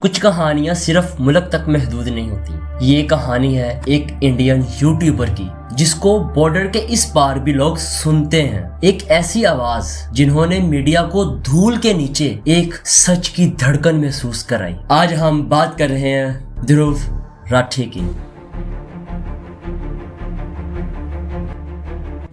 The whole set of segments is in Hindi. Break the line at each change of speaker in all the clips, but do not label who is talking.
कुछ कहानियां सिर्फ मुल्क तक महदूद नहीं होती। ये कहानी है एक इंडियन यूट्यूबर की जिसको बॉर्डर के इस पार भी लोग सुनते हैं। एक ऐसी आवाज जिन्होंने मीडिया को धूल के नीचे एक सच की धड़कन महसूस कराई। आज हम बात कर रहे हैं ध्रुव राठी की।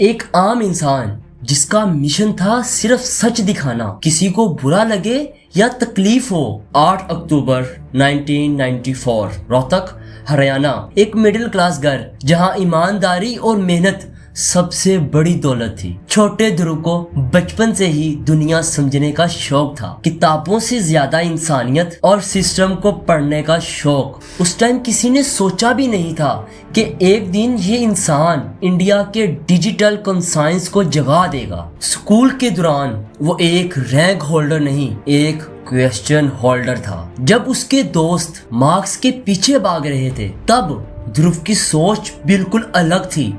एक आम इंसान जिसका मिशन था सिर्फ सच दिखाना, किसी को बुरा लगे या तकलीफ हो। 8 अक्टूबर 1994 रोहतक हरियाणा, एक मिडिल क्लास घर जहां ईमानदारी और मेहनत सबसे बड़ी दौलत थी। छोटे ध्रुव को बचपन से ही दुनिया समझने का शौक था। किताबों से ज्यादा इंसानियत और सिस्टम को पढ़ने का शौक। उस टाइम किसी ने सोचा भी नहीं था कि एक दिन ये इंसान इंडिया के डिजिटल कॉन्साइंस को जगा देगा। स्कूल के दौरान वो एक रैंक होल्डर नहीं, एक क्वेश्चन होल्डर था। जब उसके दोस्त मार्क्स के पीछे भाग रहे थे तब ध्रुव की सोच बिल्कुल अलग थी।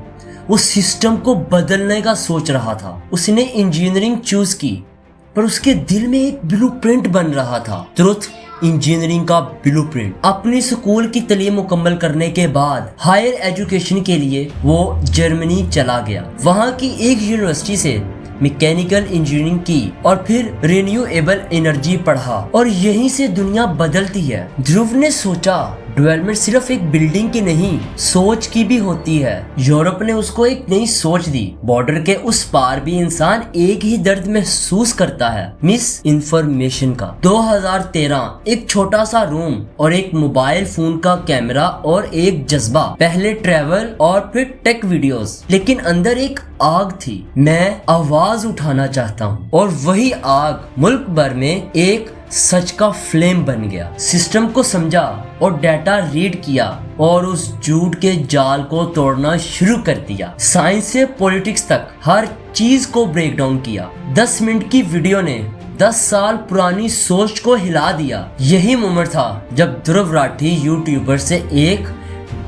वो सिस्टम को बदलने का सोच रहा था। उसने इंजीनियरिंग चूज की पर उसके दिल में एक ब्लूप्रिंट बन रहा था। ट्रुथ इंजीनियरिंग का ब्लूप्रिंट। अपनी स्कूल की तालीम मुकम्मल करने के बाद हायर एजुकेशन के लिए वो जर्मनी चला गया। वहाँ की एक यूनिवर्सिटी से मैकेनिकल इंजीनियरिंग की और फिर रिन्यूएबल एनर्जी पढ़ा और यहीं से दुनिया बदलती है। ध्रुव ने सोचा डेवलपमेंट सिर्फ एक बिल्डिंग की नहीं, सोच की भी होती है। यूरोप ने उसको एक नई सोच दी। बॉर्डर के उस पार भी इंसान एक ही दर्द महसूस करता है, मिस इन्फॉर्मेशन का। 2013 एक छोटा सा रूम और एक मोबाइल फोन का कैमरा और एक जज्बा। पहले ट्रैवल और फिर टेक वीडियोस, लेकिन अंदर एक आग थी। मैं आवाज उठाना चाहता हूँ। और वही आग मुल्क भर में एक सच का फ्लेम बन गया। सिस्टम को समझा और डाटा रीड किया और उस झूठ के जाल को तोड़ना शुरू कर दिया। साइंस से पॉलिटिक्स तक हर चीज को ब्रेक डाउन किया। 10 मिनट की वीडियो ने 10 साल पुरानी सोच को हिला दिया। यही मोमेंट था जब ध्रुव राठी यूट्यूबर से एक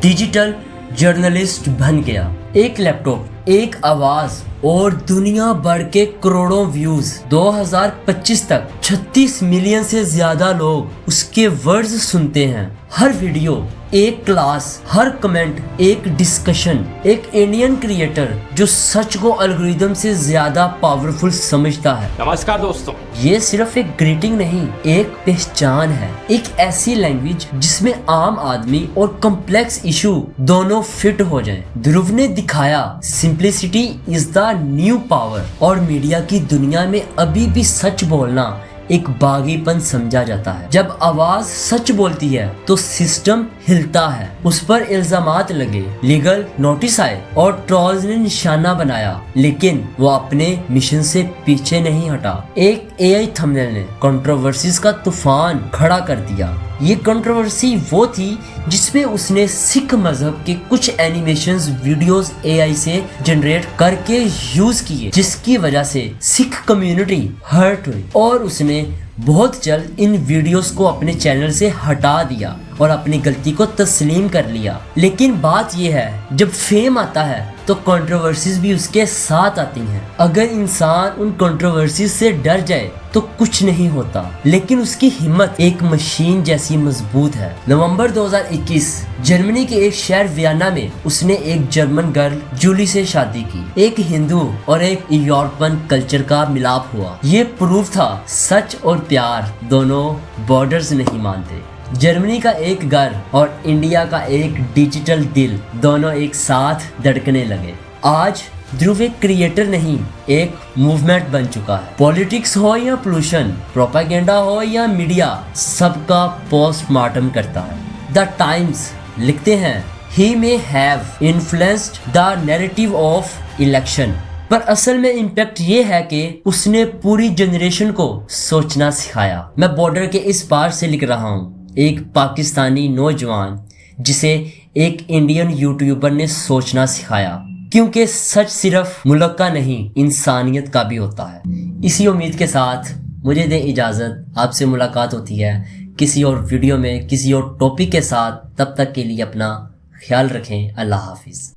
डिजिटल जर्नलिस्ट बन गया। एक लैपटॉप, एक आवाज और दुनिया भर के करोड़ों व्यूज। 2025 तक 36 मिलियन से ज्यादा लोग उसके वर्ड्स सुनते हैं। हर वीडियो एक क्लास, हर कमेंट एक डिस्कशन। एक इंडियन क्रिएटर जो सच को एल्गोरिथम से ज्यादा पावरफुल समझता है।
नमस्कार दोस्तों।
ये सिर्फ एक ग्रीटिंग नहीं, एक पहचान है। एक ऐसी लैंग्वेज जिसमें आम आदमी और कॉम्प्लेक्स इशू दोनों फिट हो जाएं। ध्रुव ने दिखाया simplicity is the new power. और मीडिया की दुनिया में अभी भी सच बोलना एक बागीपन समझा जाता है। जब आवाज सच बोलती है तो सिस्टम हिलता है। उस पर इल्जामात लगे, लीगल नोटिस आए और ट्रोल्स ने निशाना बनाया, लेकिन वो अपने मिशन से पीछे नहीं हटा। एक एआई थंबनेल ने कंट्रोवर्सीज का तूफान खड़ा कर दिया। ये कंट्रोवर्सी वो थी जिसमें उसने सिख मजहब के कुछ एनिमेशंस वीडियोस एआई से जनरेट करके यूज किए, जिसकी वजह से सिख कम्युनिटी हर्ट हुई और उसने बहुत जल्द इन वीडियोस को अपने चैनल से हटा दिया और अपनी गलती को तस्लीम कर लिया। लेकिन बात यह है, जब फेम आता है तो कंट्रोवर्सीज भी उसके साथ आती हैं। अगर इंसान उन कंट्रोवर्सीज से डर जाए तो कुछ नहीं होता, लेकिन उसकी हिम्मत एक मशीन जैसी मजबूत है। नवंबर 2021 जर्मनी के एक शहर वियना में उसने एक जर्मन गर्ल जूली से शादी की। एक हिंदू और एक यूरोपियन कल्चर का मिलाप हुआ। ये प्रूफ था सच और प्यार दोनों बॉर्डर्स नहीं मानते। जर्मनी का एक घर और इंडिया का एक डिजिटल दिल दोनों एक साथ धड़कने लगे। आज ध्रुव एक क्रिएटर नहीं, एक मूवमेंट बन चुका है। पॉलिटिक्स हो या पोल्यूशन, प्रोपेगेंडा हो या मीडिया, सबका पोस्टमार्टम करता है। द टाइम्स लिखते हैं he may have influenced the narrative of election, पर असल में इम्पैक्ट ये है कि उसने पूरी जनरेशन को सोचना सिखाया। मैं बॉर्डर के इस पार से लिख रहा हूँ, एक पाकिस्तानी नौजवान जिसे एक इंडियन यूट्यूबर ने सोचना सिखाया, क्योंकि सच सिर्फ मुल्क का नहीं, इंसानियत का भी होता है। इसी उम्मीद के साथ मुझे दें इजाज़त। आपसे मुलाकात होती है किसी और वीडियो में, किसी और टॉपिक के साथ। तब तक के लिए अपना ख्याल रखें। अल्लाह हाफिज़।